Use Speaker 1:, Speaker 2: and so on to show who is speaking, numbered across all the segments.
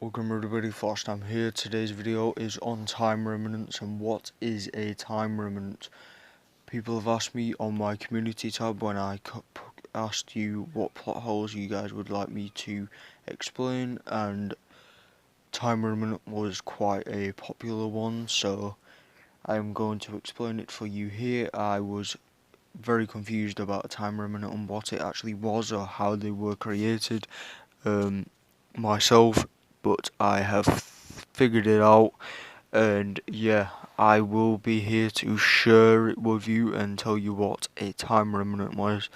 Speaker 1: Welcome everybody, Fast. I'm here. Today's video is on time remnants and what is a time remnant. People have asked me on my community tab when I asked you what plot holes you guys would like me to explain, and time remnant was quite a popular one, so I'm going to explain it for you here. I was very confused about a time remnant and what it actually was or how they were created myself, but I have figured it out, and yeah, I will be here to share it with you and tell you what a time remnant was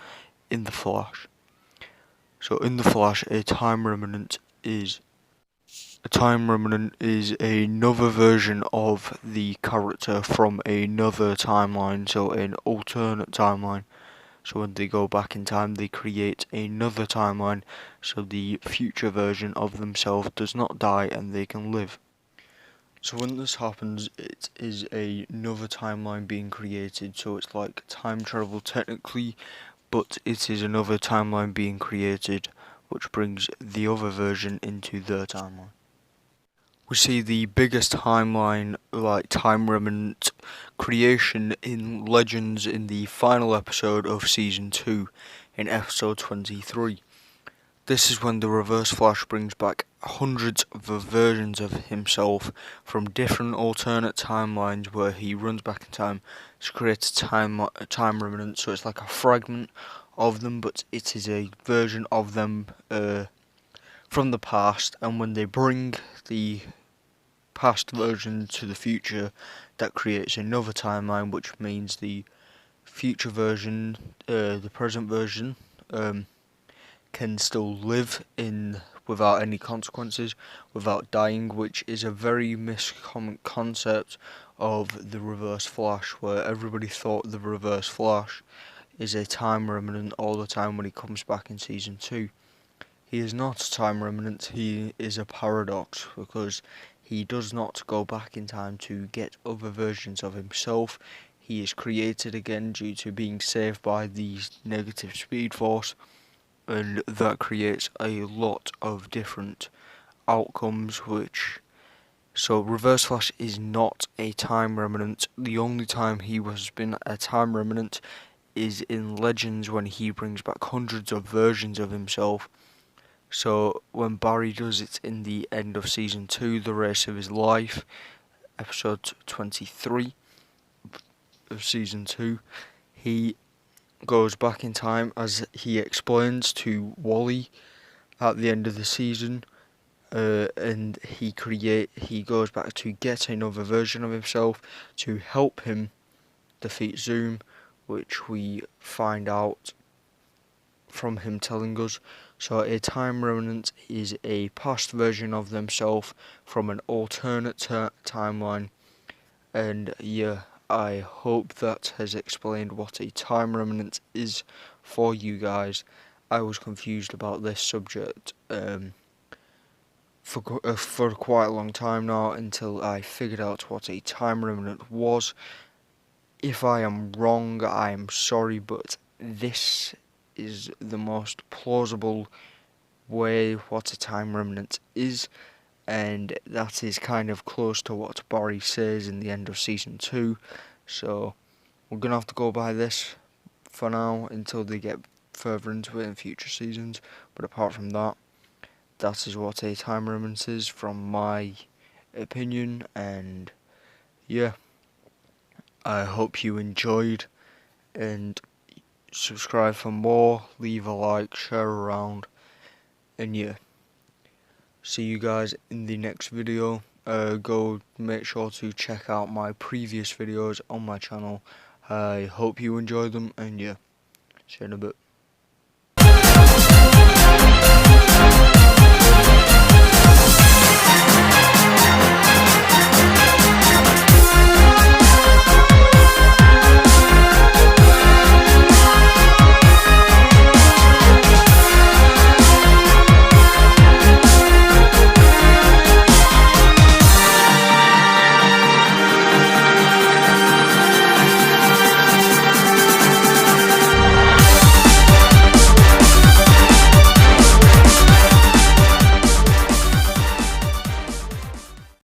Speaker 1: in the Flash. So in the Flash, a time remnant is another version of the character from another timeline, so an alternate timeline. So when they go back in time, they create another timeline, so the future version of themselves does not die and they can live. So when this happens, it is another timeline being created, so it's like time travel technically, but it is another timeline being created, which brings the other version into their timeline. We see the biggest timeline, like time remnant creation in Legends in the final episode of Season 2, in episode 23. This is when the Reverse Flash brings back hundreds of versions of himself from different alternate timelines where he runs back in time to create a time remnant, so it's like a fragment of them, but it is a version of them from the past, and when they bring the past version to the future, that creates another timeline, which means the future version, the present version, can still live in without any consequences, without dying, which is a very miscommon concept of the Reverse Flash, where everybody thought the Reverse Flash is a time remnant all the time when he comes back in Season 2. He is not a time remnant, he is a paradox, because he does not go back in time to get other versions of himself. He is created again due to being saved by the negative speed force, and that creates a lot of different outcomes, so Reverse Flash is not a time remnant. The only time he has been a time remnant is in Legends, when he brings back hundreds of versions of himself. So when Barry does it in the end of Season 2, The Race of His Life, episode 23 of Season 2, he goes back in time, as he explains to Wally at the end of the season, and he goes back to get another version of himself to help him defeat Zoom, which we find out from him telling us. So a time remnant is a past version of themselves from an alternate timeline, and yeah, I hope that has explained what a time remnant is for you guys. I was confused about this subject for quite a long time now, until I figured out what a time remnant was. If I am wrong, I am sorry, but this is the most plausible way what a time remnant is, and that is kind of close to what Barry says in the end of Season 2, so we're going to have to go by this for now until they get further into it in future seasons. But apart from that, that is what a time remnant is from my opinion, and yeah, I hope you enjoyed, and subscribe for more, leave a like, share around, and yeah, see you guys in the next video. Go make sure to check out my previous videos on my channel. I hope you enjoy them, and yeah, see you in a bit.